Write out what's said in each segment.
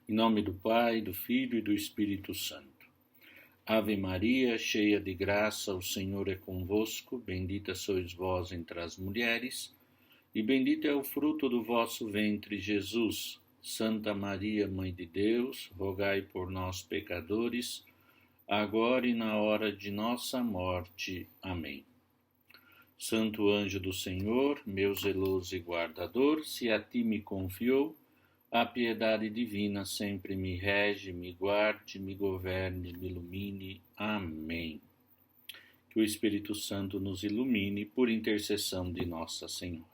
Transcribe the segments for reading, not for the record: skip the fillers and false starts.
Em nome do Pai, do Filho e do Espírito Santo. Ave Maria, cheia de graça, o Senhor é convosco, bendita sois vós entre as mulheres, e bendito é o fruto do vosso ventre, Jesus. Santa Maria, Mãe de Deus, rogai por nós, pecadores, agora e na hora de nossa morte. Amém. Santo anjo do Senhor, meu zeloso e guardador, se a ti me confiou, a piedade divina sempre me rege, me guarde, me governe, me ilumine. Amém. Que o Espírito Santo nos ilumine por intercessão de Nossa Senhora.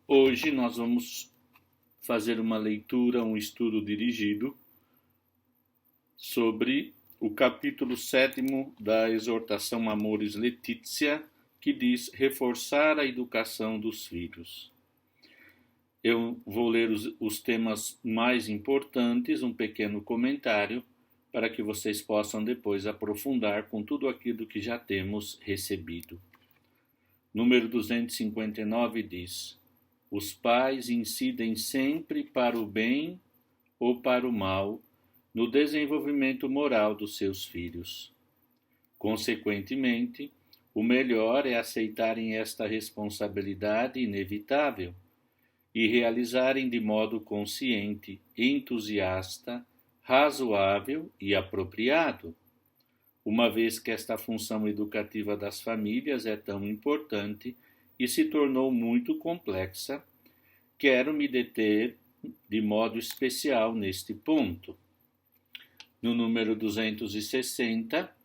Hoje nós vamos fazer uma leitura, um estudo dirigido sobre o capítulo 7º da exortação Amoris Laetitia, que diz reforçar a educação dos filhos. Eu vou ler os temas mais importantes, um pequeno comentário, para que vocês possam depois aprofundar com tudo aquilo que já temos recebido. Número 259 diz: os pais incidem sempre para o bem ou para o mal no desenvolvimento moral dos seus filhos. Consequentemente, o melhor é aceitarem esta responsabilidade inevitável e realizarem de modo consciente, entusiasta, razoável e apropriado. Uma vez que esta função educativa das famílias é tão importante e se tornou muito complexa, quero me deter de modo especial neste ponto. No número 260,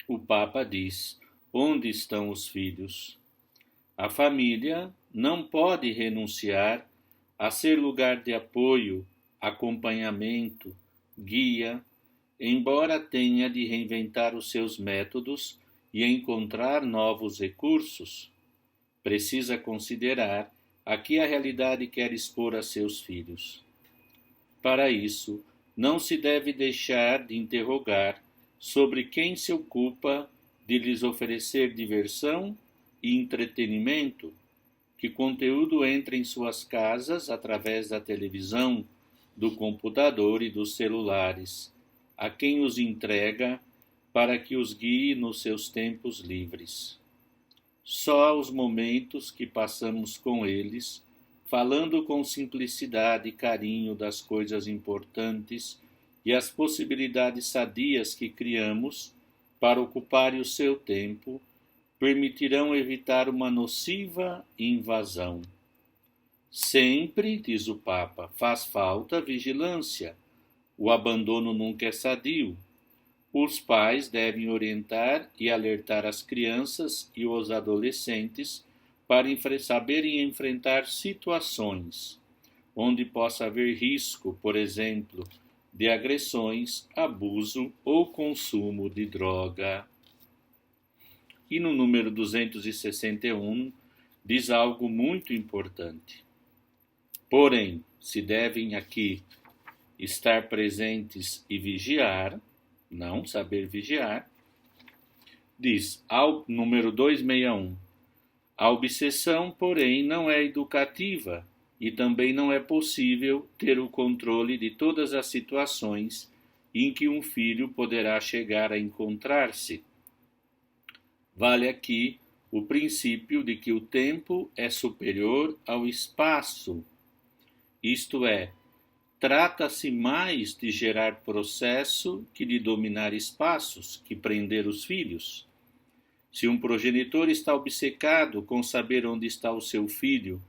o Papa diz: onde estão os filhos? A família não pode renunciar a ser lugar de apoio, acompanhamento, guia, embora tenha de reinventar os seus métodos e encontrar novos recursos. Precisa considerar a que a realidade quer expor a seus filhos. Para isso, não se deve deixar de interrogar sobre quem se ocupa de lhes oferecer diversão e entretenimento, que conteúdo entra em suas casas através da televisão, do computador e dos celulares, a quem os entrega para que os guie nos seus tempos livres. Só os momentos que passamos com eles, falando com simplicidade e carinho das coisas importantes e as possibilidades sadias que criamos para ocuparem o seu tempo, permitirão evitar uma nociva invasão. Sempre, diz o Papa, faz falta vigilância. O abandono nunca é sadio. Os pais devem orientar e alertar as crianças e os adolescentes para saberem enfrentar situações onde possa haver risco, por exemplo, de agressões, abuso ou consumo de droga. E no número 261 diz algo muito importante. Porém, se devem aqui estar presentes e vigiar, não saber vigiar, diz ao número 261, a obsessão, porém, não é educativa e também não é possível ter o controle de todas as situações em que um filho poderá chegar a encontrar-se. Vale aqui o princípio de que o tempo é superior ao espaço, isto é, trata-se mais de gerar processo que de dominar espaços, que prender os filhos. Se um progenitor está obcecado com saber onde está o seu filho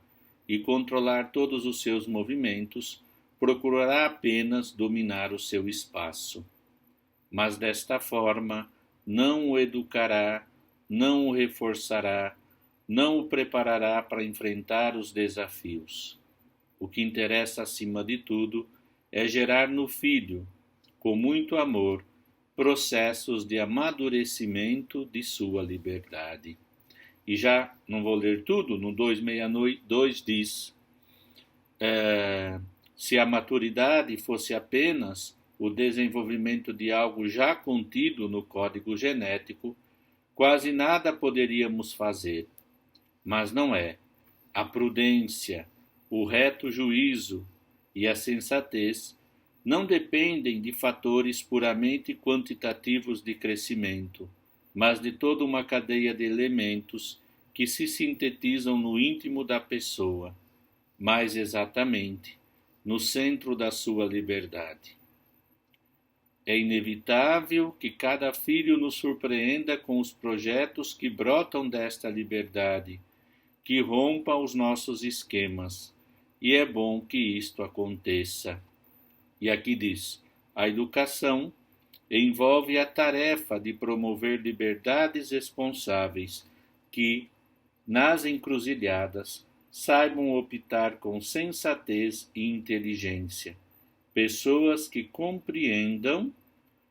e controlar todos os seus movimentos, procurará apenas dominar o seu espaço. Mas desta forma, não o educará, não o reforçará, não o preparará para enfrentar os desafios. O que interessa, acima de tudo, é gerar no filho, com muito amor, processos de amadurecimento de sua liberdade. E já, não vou ler tudo, no 262 diz, se a maturidade fosse apenas o desenvolvimento de algo já contido no código genético, quase nada poderíamos fazer. Mas não é. A prudência, o reto juízo e a sensatez não dependem de fatores puramente quantitativos de crescimento, mas de toda uma cadeia de elementos que se sintetizam no íntimo da pessoa, mais exatamente, no centro da sua liberdade. É inevitável que cada filho nos surpreenda com os projetos que brotam desta liberdade, que rompa os nossos esquemas, e é bom que isto aconteça. E aqui diz: a educação envolve a tarefa de promover liberdades responsáveis que, nas encruzilhadas, saibam optar com sensatez e inteligência. Pessoas que compreendam,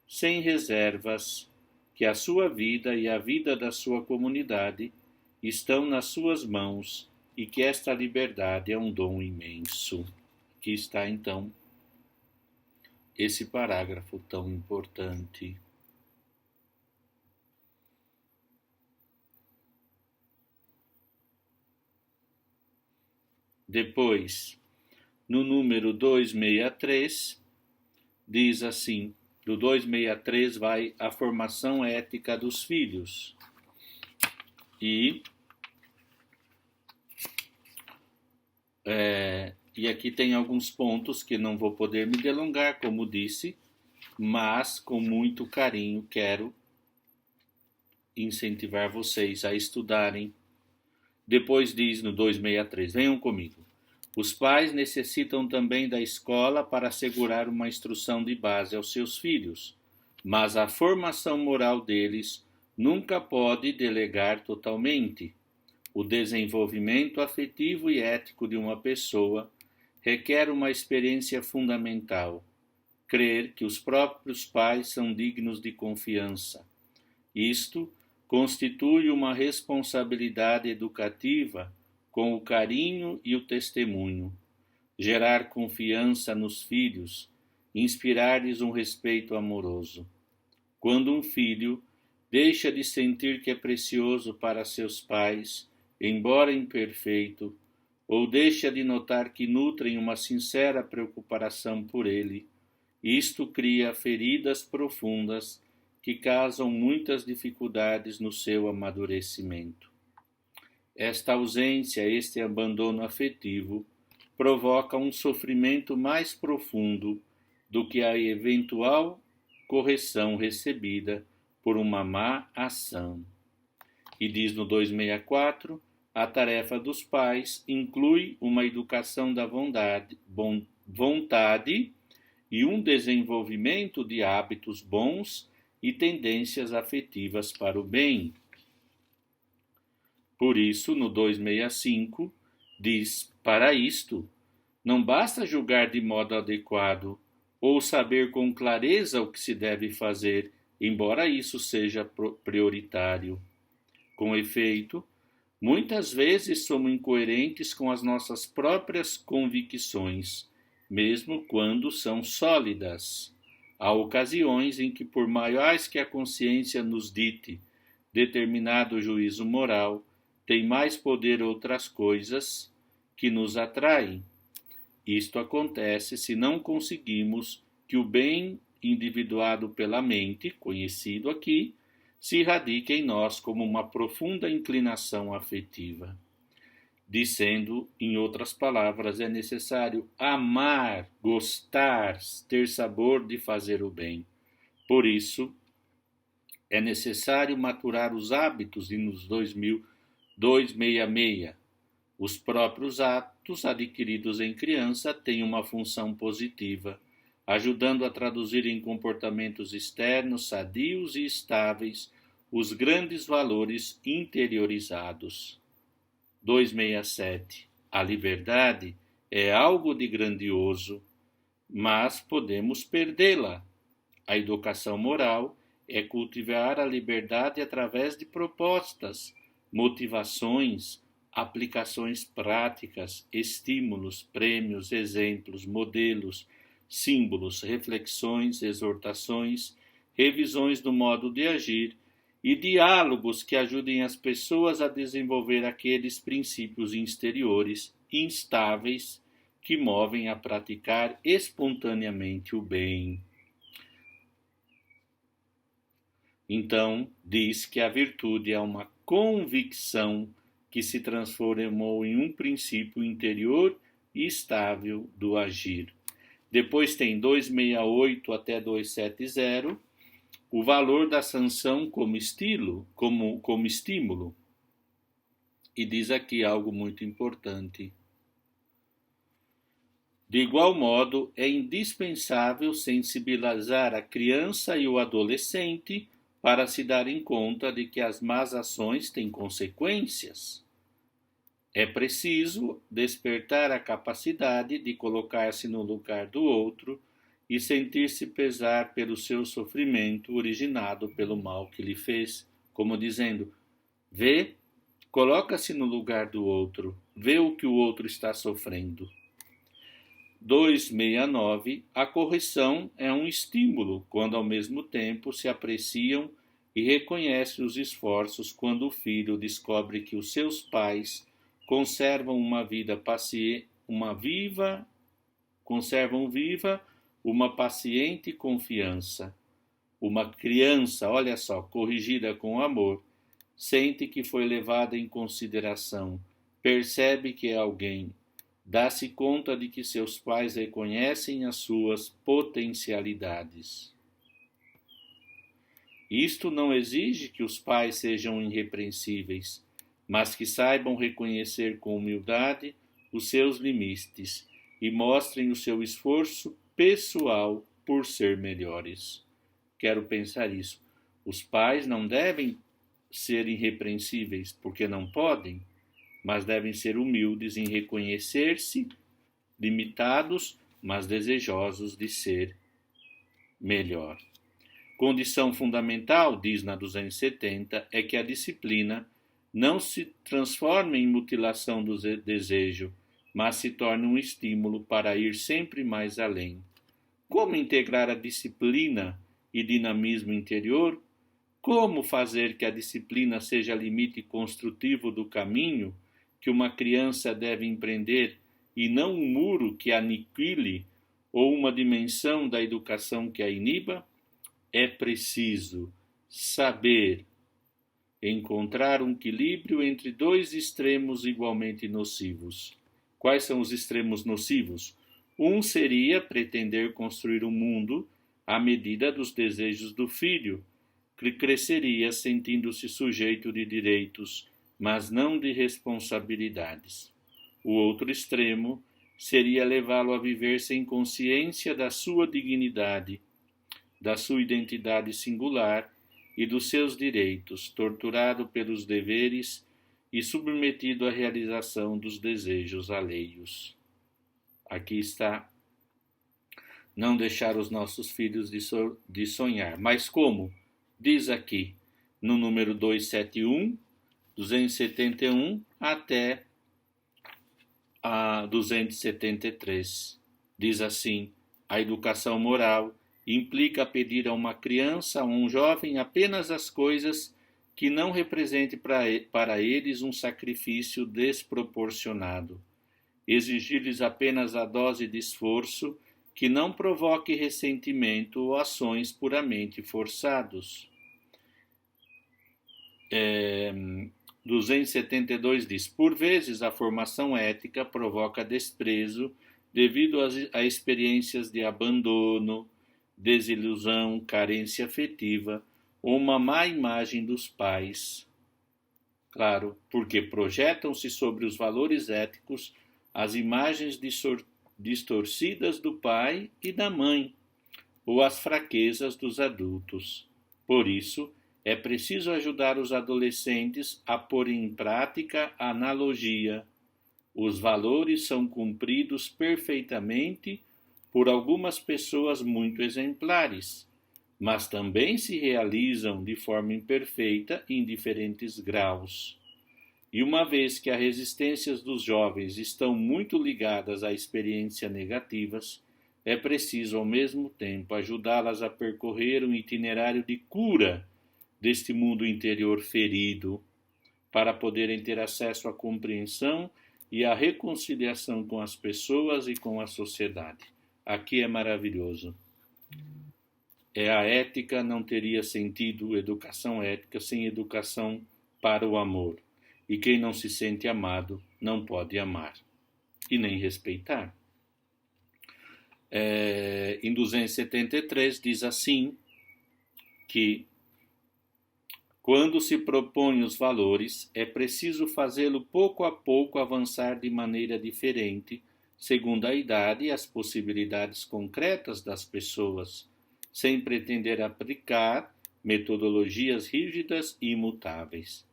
sem reservas, que a sua vida e a vida da sua comunidade estão nas suas mãos e que esta liberdade é um dom imenso. Aqui está, então, esse parágrafo tão importante. Depois, no número 263, diz assim, do 263 vai a formação ética dos filhos. E aqui tem alguns pontos que não vou poder me delongar, como disse, mas com muito carinho quero incentivar vocês a estudarem. Depois diz no 263, venham comigo. Os pais necessitam também da escola para assegurar uma instrução de base aos seus filhos, mas a formação moral deles nunca pode delegar totalmente. O desenvolvimento afetivo e ético de uma pessoa requer uma experiência fundamental, crer que os próprios pais são dignos de confiança. Isto constitui uma responsabilidade educativa com o carinho e o testemunho, gerar confiança nos filhos, inspirar-lhes um respeito amoroso. Quando um filho deixa de sentir que é precioso para seus pais, embora imperfeito, ou deixa de notar que nutrem uma sincera preocupação por ele, isto cria feridas profundas que causam muitas dificuldades no seu amadurecimento. Esta ausência, este abandono afetivo, provoca um sofrimento mais profundo do que a eventual correção recebida por uma má ação. E diz no 264, a tarefa dos pais inclui uma educação da vontade e um desenvolvimento de hábitos bons e tendências afetivas para o bem. Por isso, no 265, diz, para isto, não basta julgar de modo adequado ou saber com clareza o que se deve fazer, embora isso seja prioritário. Com efeito, muitas vezes somos incoerentes com as nossas próprias convicções, mesmo quando são sólidas. Há ocasiões em que, por maiores que a consciência nos dite determinado juízo moral, tem mais poder outras coisas que nos atraem. Isto acontece se não conseguimos que o bem individuado pela mente, conhecido aqui, se irradique em nós como uma profunda inclinação afetiva. Dizendo, em outras palavras, é necessário amar, gostar, ter sabor de fazer o bem. Por isso, é necessário maturar os hábitos e nos 266. Os próprios atos adquiridos em criança têm uma função positiva, ajudando a traduzir em comportamentos externos sadios e estáveis os grandes valores interiorizados. 267. A liberdade é algo de grandioso, mas podemos perdê-la. A educação moral é cultivar a liberdade através de propostas, motivações, aplicações práticas, estímulos, prêmios, exemplos, modelos, símbolos, reflexões, exortações, revisões do modo de agir e diálogos que ajudem as pessoas a desenvolver aqueles princípios exteriores instáveis que movem a praticar espontaneamente o bem. Então, diz que a virtude é uma convicção que se transformou em um princípio interior e estável do agir. Depois tem 268 até 270, o valor da sanção como estímulo. E diz aqui algo muito importante. De igual modo, é indispensável sensibilizar a criança e o adolescente para se darem conta de que as más ações têm consequências. É preciso despertar a capacidade de colocar-se no lugar do outro e sentir-se pesar pelo seu sofrimento originado pelo mal que lhe fez, como dizendo: vê, coloca-se no lugar do outro, vê o que o outro está sofrendo. 269. A correção é um estímulo, quando ao mesmo tempo se apreciam e reconhece os esforços quando o filho descobre que os seus pais conservam viva uma paciente confiança. Uma criança, olha só, corrigida com amor, sente que foi levada em consideração, percebe que é alguém, dá-se conta de que seus pais reconhecem as suas potencialidades. Isto não exige que os pais sejam irrepreensíveis, mas que saibam reconhecer com humildade os seus limites e mostrem o seu esforço pessoal por ser melhores. Quero pensar isso. Os pais não devem ser irrepreensíveis porque não podem, mas devem ser humildes em reconhecer-se limitados, mas desejosos de ser melhor. Condição fundamental, diz na 270, é que a disciplina não se transforme em mutilação do desejo, mas se torne um estímulo para ir sempre mais além. Como integrar a disciplina e dinamismo interior? Como fazer que a disciplina seja limite construtivo do caminho que uma criança deve empreender e não um muro que a aniquile ou uma dimensão da educação que a iniba? É preciso saber encontrar um equilíbrio entre dois extremos igualmente nocivos. Quais são os extremos nocivos? Um seria pretender construir um mundo à medida dos desejos do filho, que cresceria sentindo-se sujeito de direitos, mas não de responsabilidades. O outro extremo seria levá-lo a viver sem consciência da sua dignidade, da sua identidade singular e dos seus direitos, torturado pelos deveres e submetido à realização dos desejos alheios. Aqui está, não deixar os nossos filhos de sonhar. Mas como? Diz aqui, no número 271, 271 até a 273. Diz assim: a educação moral implica pedir a uma criança, a um jovem, apenas as coisas que não representem para eles um sacrifício desproporcionado. Exigir-lhes apenas a dose de esforço que não provoque ressentimento ou ações puramente forçados. 272 diz: por vezes a formação ética provoca desprezo devido a experiências de abandono, desilusão, carência afetiva ou uma má imagem dos pais. Claro, porque projetam-se sobre os valores éticos as imagens distorcidas do pai e da mãe, ou as fraquezas dos adultos. Por isso, é preciso ajudar os adolescentes a pôr em prática a analogia. Os valores são cumpridos perfeitamente por algumas pessoas muito exemplares, mas também se realizam de forma imperfeita em diferentes graus. E uma vez que as resistências dos jovens estão muito ligadas a experiências negativas, é preciso ao mesmo tempo ajudá-las a percorrer um itinerário de cura deste mundo interior ferido, para poderem ter acesso à compreensão e a reconciliação com as pessoas e com a sociedade. Aqui é maravilhoso. A ética não teria sentido, educação ética, sem educação para o amor. E quem não se sente amado não pode amar e nem respeitar. Em 273 diz assim que quando se propõe os valores, é preciso fazê-lo pouco a pouco avançar de maneira diferente, segundo a idade e as possibilidades concretas das pessoas, sem pretender aplicar metodologias rígidas e imutáveis.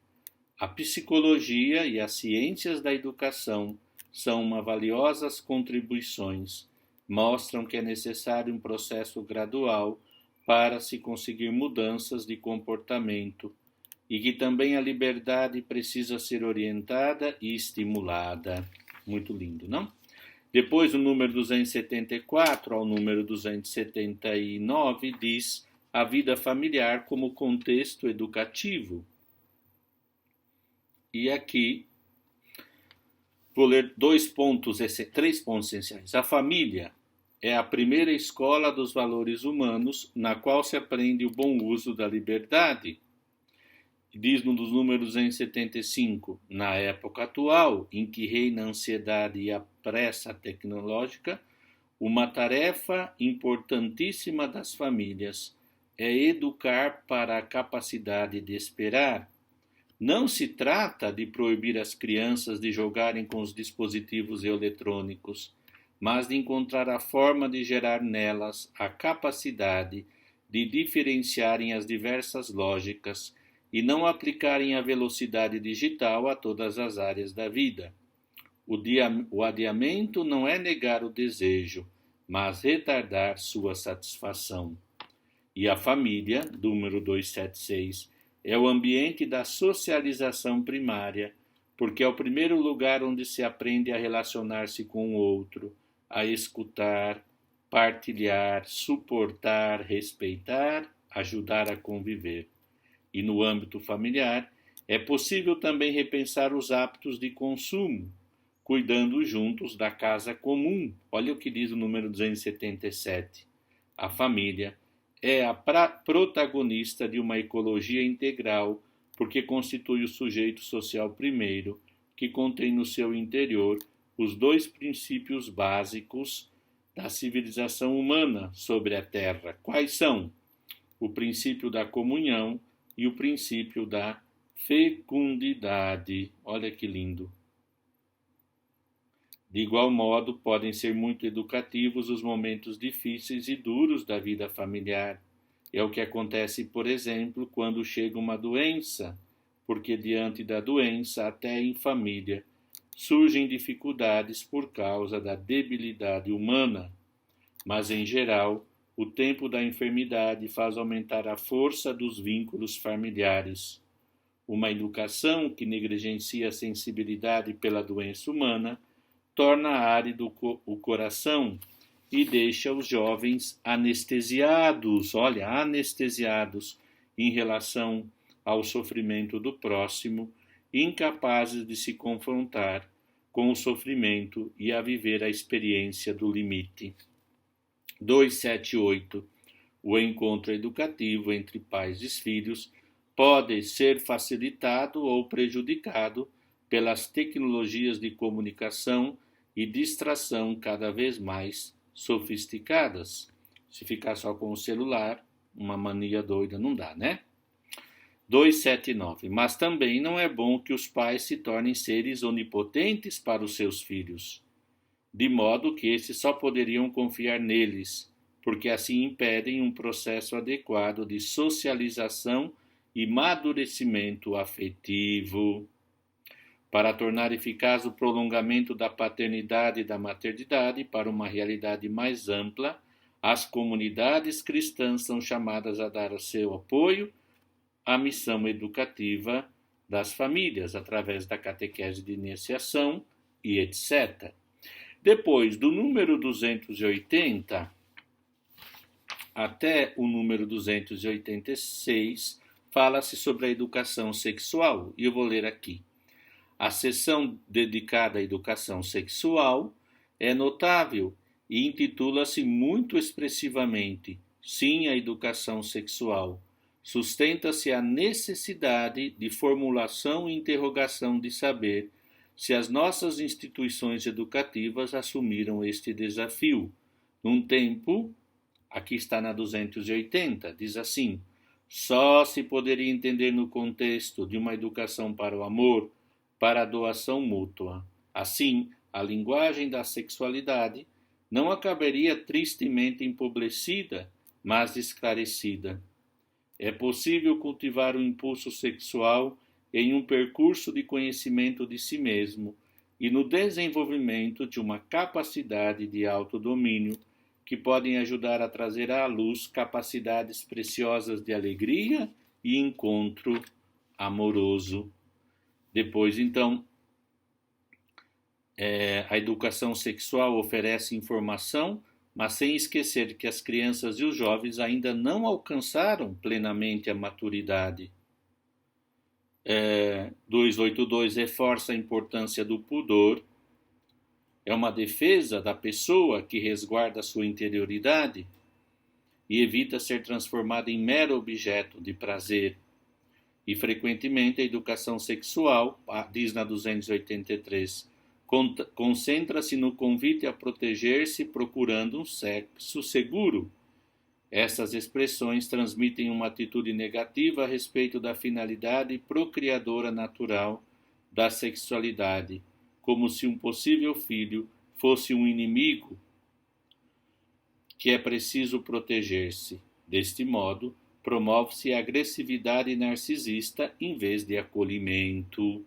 A psicologia e as ciências da educação são uma valiosas contribuições, mostram que é necessário um processo gradual para se conseguir mudanças de comportamento e que também a liberdade precisa ser orientada e estimulada. Muito lindo, não? Depois, o número 274 ao número 279 diz a vida familiar como contexto educativo. E aqui vou ler três pontos essenciais. A família é a primeira escola dos valores humanos, na qual se aprende o bom uso da liberdade. Diz no dos números 275, na época atual, em que reina a ansiedade e a pressa tecnológica, uma tarefa importantíssima das famílias é educar para a capacidade de esperar. Não se trata de proibir as crianças de jogarem com os dispositivos eletrônicos, mas de encontrar a forma de gerar nelas a capacidade de diferenciarem as diversas lógicas e não aplicarem a velocidade digital a todas as áreas da vida. O adiamento não é negar o desejo, mas retardar sua satisfação. E a família, número 276, é o ambiente da socialização primária, porque é o primeiro lugar onde se aprende a relacionar-se com o outro, a escutar, partilhar, suportar, respeitar, ajudar a conviver. E no âmbito familiar, é possível também repensar os hábitos de consumo, cuidando juntos da casa comum. Olha o que diz o número 277. A família é a protagonista de uma ecologia integral, porque constitui o sujeito social primeiro, que contém no seu interior os dois princípios básicos da civilização humana sobre a Terra. Quais são? O princípio da comunhão e o princípio da fecundidade. Olha que lindo. De igual modo, podem ser muito educativos os momentos difíceis e duros da vida familiar. É o que acontece, por exemplo, quando chega uma doença, porque diante da doença, até em família, surgem dificuldades por causa da debilidade humana. Mas, em geral, o tempo da enfermidade faz aumentar a força dos vínculos familiares. Uma educação que negligencia a sensibilidade pela doença humana torna árido o coração e deixa os jovens anestesiados, anestesiados em relação ao sofrimento do próximo, incapazes de se confrontar com o sofrimento e a viver a experiência do limite. 278. O encontro educativo entre pais e filhos pode ser facilitado ou prejudicado pelas tecnologias de comunicação e distração cada vez mais sofisticadas. Se ficar só com o celular, uma mania doida não dá, né? 279. Mas também não é bom que os pais se tornem seres onipotentes para os seus filhos, de modo que esses só poderiam confiar neles, porque assim impedem um processo adequado de socialização e amadurecimento afetivo. Para tornar eficaz o prolongamento da paternidade e da maternidade para uma realidade mais ampla, as comunidades cristãs são chamadas a dar o seu apoio à missão educativa das famílias, através da catequese de iniciação e etc. Depois, do número 280 até o número 286, fala-se sobre a educação sexual, e eu vou ler aqui. A seção dedicada à educação sexual é notável e intitula-se muito expressivamente Sim à Educação Sexual. Sustenta-se a necessidade de formulação e interrogação de saber se as nossas instituições educativas assumiram este desafio. Num tempo, aqui está na 280, diz assim: só se poderia entender no contexto de uma educação para o amor, para a doação mútua. Assim, a linguagem da sexualidade não acabaria tristemente empobrecida, mas esclarecida. É possível cultivar o impulso sexual em um percurso de conhecimento de si mesmo e no desenvolvimento de uma capacidade de autodomínio que podem ajudar a trazer à luz capacidades preciosas de alegria e encontro amoroso. Depois, então, a educação sexual oferece informação, mas sem esquecer que as crianças e os jovens ainda não alcançaram plenamente a maturidade. 282 reforça a importância do pudor. É uma defesa da pessoa que resguarda sua interioridade e evita ser transformada em mero objeto de prazer. E frequentemente a educação sexual, diz na 283, concentra-se no convite a proteger-se procurando um sexo seguro. Essas expressões transmitem uma atitude negativa a respeito da finalidade procriadora natural da sexualidade, como se um possível filho fosse um inimigo que é preciso proteger-se. Deste modo, promove-se a agressividade narcisista em vez de acolhimento.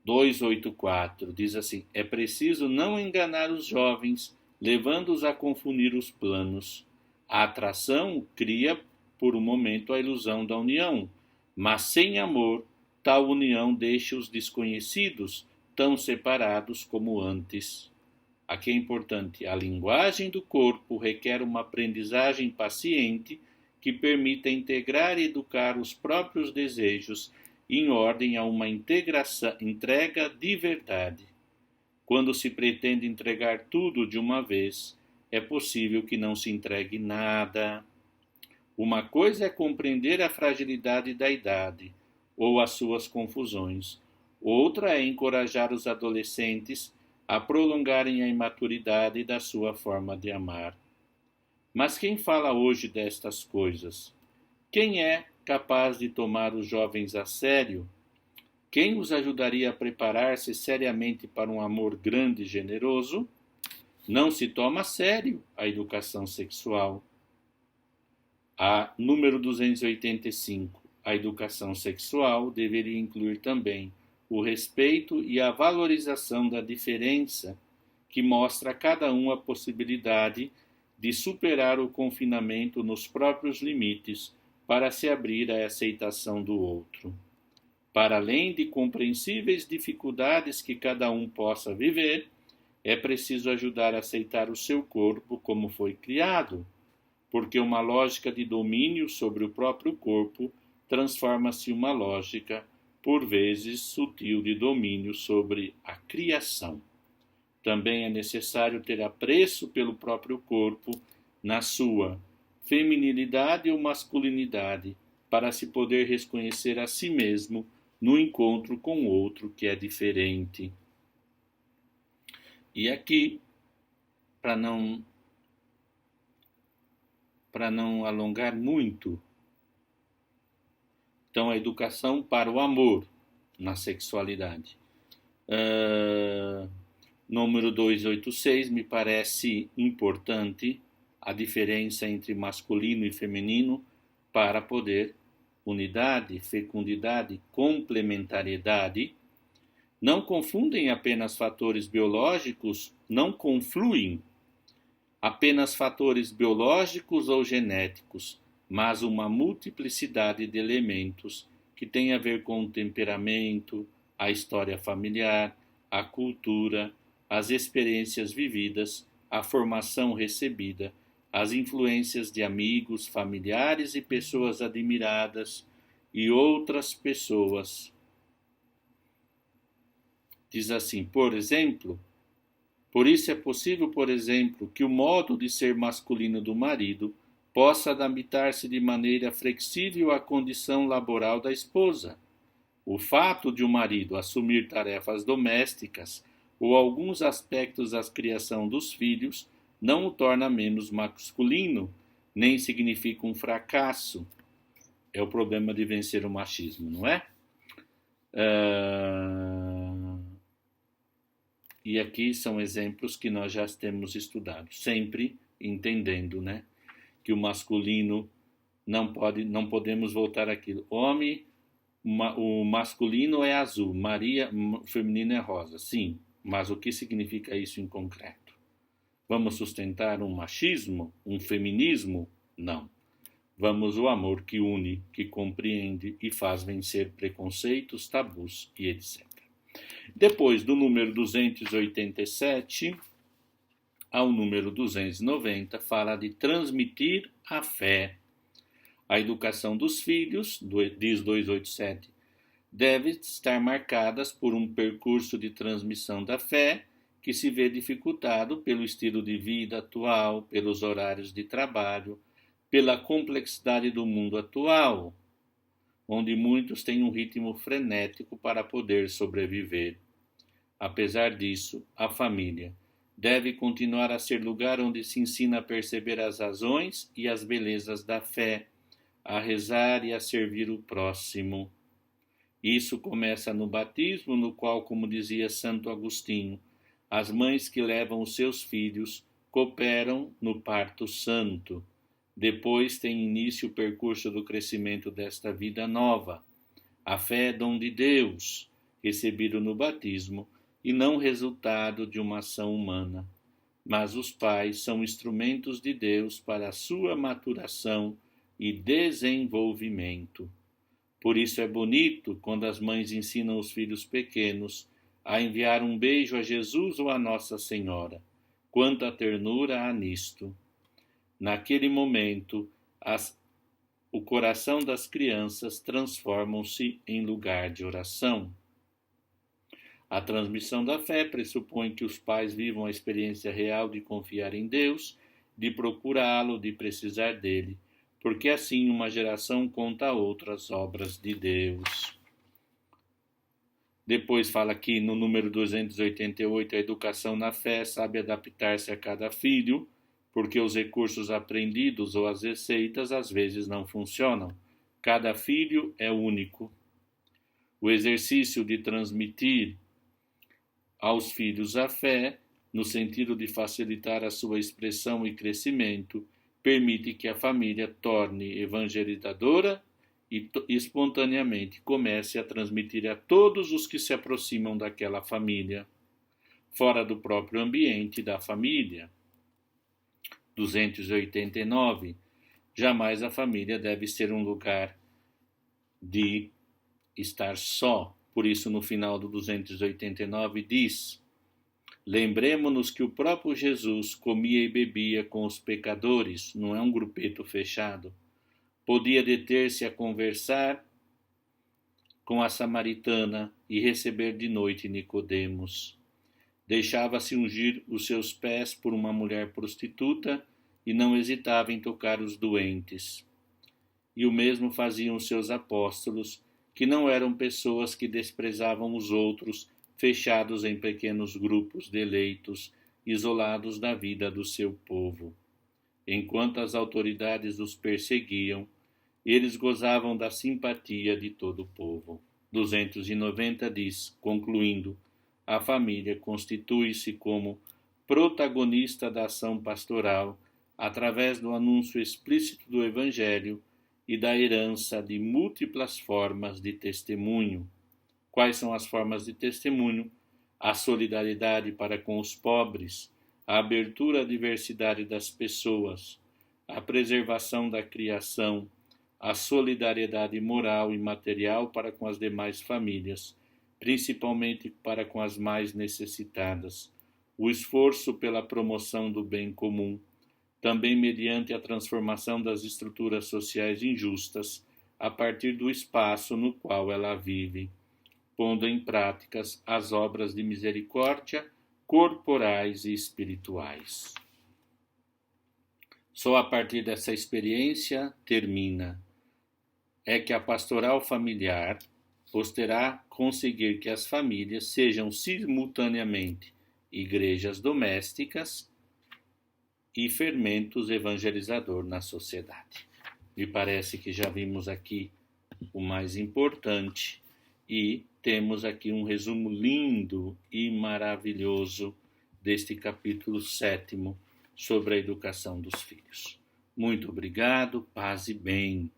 284 diz assim: é preciso não enganar os jovens, levando-os a confundir os planos. A atração cria por um momento a ilusão da união, mas sem amor, tal união deixa os desconhecidos tão separados como antes. Aqui é importante: a linguagem do corpo requer uma aprendizagem paciente que permita integrar e educar os próprios desejos em ordem a uma entrega de verdade. Quando se pretende entregar tudo de uma vez, é possível que não se entregue nada. Uma coisa é compreender a fragilidade da idade ou as suas confusões. Outra é encorajar os adolescentes a prolongarem a imaturidade da sua forma de amar. Mas quem fala hoje destas coisas? Quem é capaz de tomar os jovens a sério? Quem os ajudaria a preparar-se seriamente para um amor grande e generoso? Não se toma a sério a educação sexual. A número 285. A educação sexual deveria incluir também o respeito e a valorização da diferença, que mostra a cada um a possibilidade de superar o confinamento nos próprios limites para se abrir à aceitação do outro. Para além de compreensíveis dificuldades que cada um possa viver, é preciso ajudar a aceitar o seu corpo como foi criado, porque uma lógica de domínio sobre o próprio corpo transforma-se em uma lógica, por vezes sutil, de domínio sobre a criação. Também é necessário ter apreço pelo próprio corpo na sua feminilidade ou masculinidade, para se poder reconhecer a si mesmo no encontro com outro que é diferente. E aqui, para não alongar muito, então a educação para o amor na sexualidade. Número 286 me parece importante a diferença entre masculino e feminino para poder unidade, fecundidade, complementariedade. Não confundem apenas fatores biológicos, não confluem apenas fatores biológicos ou genéticos, mas uma multiplicidade de elementos que tem a ver com o temperamento, a história familiar, a cultura, as experiências vividas, a formação recebida, as influências de amigos, familiares e pessoas admiradas, e outras pessoas. Diz assim, por exemplo, por isso é possível, por exemplo, que o modo de ser masculino do marido possa adaptar-se de maneira flexível à condição laboral da esposa. O fato de o marido assumir tarefas domésticas ou alguns aspectos da criação dos filhos não o torna menos masculino, nem significa um fracasso. É o problema de vencer o machismo, não é? E aqui são exemplos que nós já temos estudado, sempre entendendo, né, que o masculino não podemos voltar àquilo. Homem, o masculino é azul, Maria, o feminino é rosa. Sim, mas o que significa isso em concreto? Vamos sustentar um machismo, um feminismo? Não. Vamos o amor que une, que compreende e faz vencer preconceitos, tabus e etc. Depois do número 287 ao número 290, fala de transmitir a fé. A educação dos filhos, diz 287, deve estar marcadas por um percurso de transmissão da fé que se vê dificultado pelo estilo de vida atual, pelos horários de trabalho, pela complexidade do mundo atual, onde muitos têm um ritmo frenético para poder sobreviver. Apesar disso, a família deve continuar a ser lugar onde se ensina a perceber as razões e as belezas da fé, a rezar e a servir o próximo. Isso começa no batismo, no qual, como dizia Santo Agostinho, as mães que levam os seus filhos cooperam no parto santo. Depois tem início o percurso do crescimento desta vida nova. A fé é dom de Deus, recebido no batismo, e não resultado de uma ação humana. Mas os pais são instrumentos de Deus para a sua maturação e desenvolvimento. Por isso é bonito quando as mães ensinam os filhos pequenos a enviar um beijo a Jesus ou a Nossa Senhora. Quanta ternura há nisto! Naquele momento, o coração das crianças transformam-se em lugar de oração. A transmissão da fé pressupõe que os pais vivam a experiência real de confiar em Deus, de procurá-lo, de precisar dele, porque assim uma geração conta a outra as obras de Deus. Depois fala aqui no número 288, a educação na fé sabe adaptar-se a cada filho, porque os recursos aprendidos ou as receitas às vezes não funcionam. Cada filho é único. O exercício de transmitir aos filhos a fé, no sentido de facilitar a sua expressão e crescimento, permite que a família torne evangelizadora e espontaneamente comece a transmitir a todos os que se aproximam daquela família, fora do próprio ambiente da família. 289. Jamais a família deve ser um lugar de estar só. Por isso, no final do 289 diz: lembremo-nos que o próprio Jesus comia e bebia com os pecadores, não é um grupeto fechado. Podia deter-se a conversar com a samaritana e receber de noite Nicodemos. Deixava-se ungir os seus pés por uma mulher prostituta e não hesitava em tocar os doentes. E o mesmo faziam os seus apóstolos, que não eram pessoas que desprezavam os outros, fechados em pequenos grupos de eleitos, isolados da vida do seu povo. Enquanto as autoridades os perseguiam, eles gozavam da simpatia de todo o povo. 290 diz, concluindo, a família constitui-se como protagonista da ação pastoral através do anúncio explícito do Evangelho e da herança de múltiplas formas de testemunho. Quais são as formas de testemunho? A solidariedade para com os pobres, a abertura à diversidade das pessoas, a preservação da criação, a solidariedade moral e material para com as demais famílias, principalmente para com as mais necessitadas, o esforço pela promoção do bem comum, também mediante a transformação das estruturas sociais injustas, a partir do espaço no qual ela vive, pondo em práticas as obras de misericórdia corporais e espirituais. Só a partir dessa experiência é que a pastoral familiar poderá conseguir que as famílias sejam simultaneamente igrejas domésticas e fermentos evangelizador na sociedade. Me parece que já vimos aqui o mais importante e temos aqui um resumo lindo e maravilhoso deste capítulo 7º sobre a educação dos filhos. Muito obrigado, paz e bem.